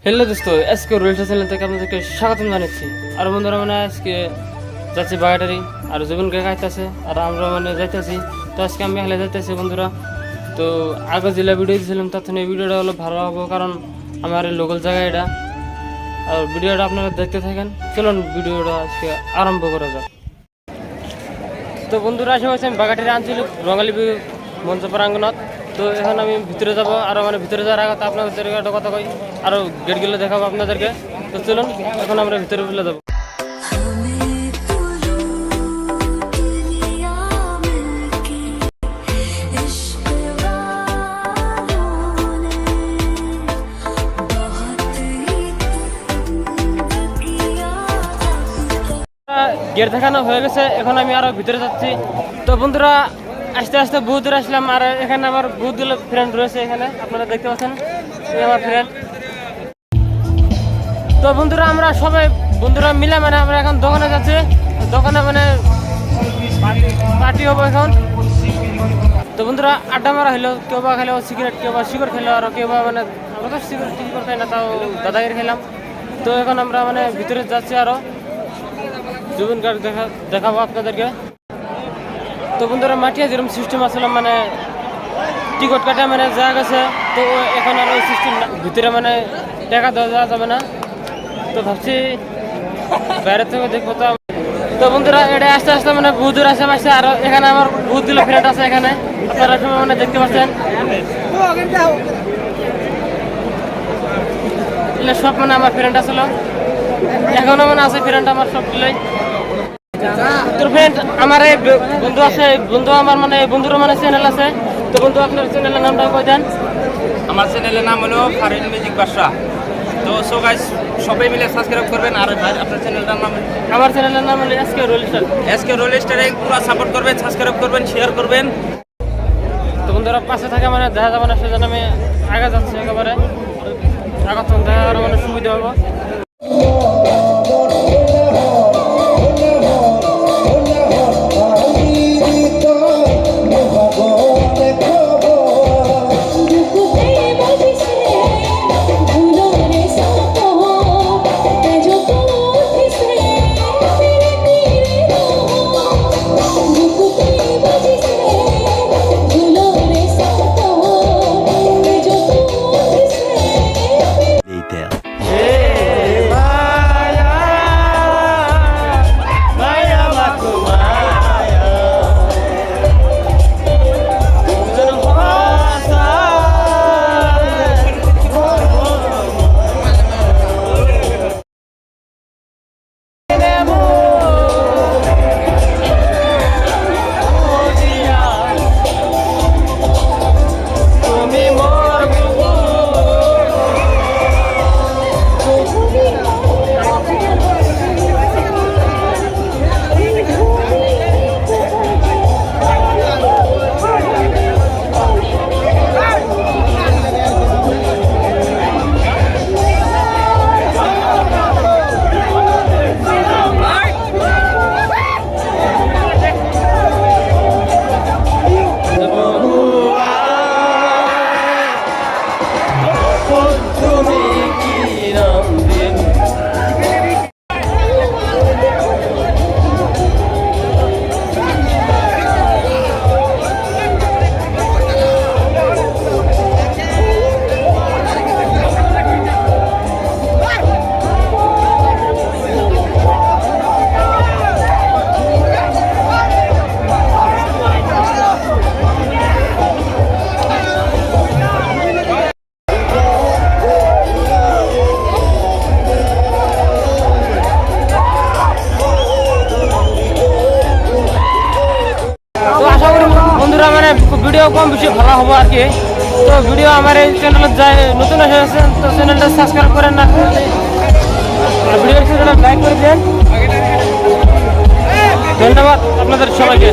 Hello দোস্ত, আজকে Rohit channel থেকে আপনাদেরকে স্বাগতম জানাচ্ছি। আর বন্ধুরা মানে আজকে যাচ্ছি বাগাটারি আর জুবিনকে খাইতেছে আর আমরা মানে যাইতেছি। তো আজকে আমি হেলে যাইতেছি বন্ধুরা। তো আগে জেলা ভিডিও দিয়েছিলাম তার থেকে এই ভিডিওটা হলো ভালো হবো, কারণ আমার এই লোকাল জায়গা এটা। আর ভিডিওটা আপনারা দেখতে থাকেন। চলুন ভিডিওটা আজকে আরম্ভ করা যাক। তো বন্ধুরা আসে হচ্ছে আমি বাগাটারি আঞ্চলিক রঙালী মঞ্চ প্রাঙ্গণত। তো এখন আমি ভিতরে যাবো, আরও মানে ভিতরে যাওয়ার আগে আপনাদেরকে একটা কথা কই, আরও গেটগুলো দেখাবো আপনাদেরকে। তো চলুন এখন আমরা ভিতরে চলে যাবো। গেট দেখানো হয়ে গেছে, এখন আমি আরো ভিতরে যাচ্ছি। তো বন্ধুরা আস্তে আস্তে বহুত দূরে আসলাম, আর এখানে আমার বহুতগুলো ফ্রেন্ড রয়েছে। এখানে আপনারা দেখতে পাচ্ছেন আমার ফ্রেন্ড। তো বন্ধুরা আমরা সবাই বন্ধুরা মিলে মানে আমরা এখন দোকানে যাচ্ছি। দোকানে মানে পার্টি হবো এখন। তো বন্ধুরা আড্ডা মারা হলো, কেউ বা খেলো সিগারেট, কেউ বা শিকড় খেলো, আর কেউ বা মানে আমরা তো শিকড় খাই না, তাও দাদাগিরি খেলাম। তো এখন আমরা মানে ভিতরে যাচ্ছি, আরো জুবিন গার্গ দেখাবো আপনাদেরকে। তো বন্ধুরা মাটিয়া যেরকম সিস্টেম আসলাম মানে টিকিট কাটা মানে যা গেছে। তো এখন আর ওই সিস্টেম ভিতরে মানে টাকা দেওয়া যাওয়া যাবে না। তো ভাবছি বাইরে থেকে দেখবো। তো বন্ধুরা এটা আস্তে আস্তে মানে বহুত দূর আসে আসছে, আর এখানে আমার বহুতগুলো ফ্রেন্ড আছে এখানে, আপনারা সবাই মানে দেখতে পাচ্ছেন। সব মানে আমার ফ্রেন্ড আসলো, এখনো মানে আছে ফ্রেন্ড আমার সবগুলোই। তোর ফ্রেন্ড আমার এই বন্ধু আছে, বন্ধু আমার মানে বন্ধুর মানে চ্যানেল আছে। তো বন্ধু আপনার চ্যানেলের নামটা কই দেন? আমার চ্যানেলের নাম হলো ফারিন মিউজিক বাদশা। তো সো গাইস সবাই মিলে সাবস্ক্রাইব করবেন। আর আপনার চ্যানেলটার নাম? আমার চ্যানেলের নাম হলো SK roll star. SK roll স্টারে পুরো সাপোর্ট করবেন, সাবস্ক্রাইব করবেন, শেয়ার করবেন। তো বন্ধুরা পাশে থাকা মানে দেখা যাবে না, সেজন্য আমি আগে যাচ্ছি একেবারে। আগে তখন দেখা মানে সুবিধা হবো। মানে ভিডিও কম বেশি ভালো হবো আর কি। তো ভিডিও আমার এই চ্যানেলে যায় নতুন এসেছেন, তো চ্যানেলটা সাবস্ক্রাইব করেন না, ভিডিও লাইক করে দেন। ধন্যবাদ আপনাদের সবাইকে।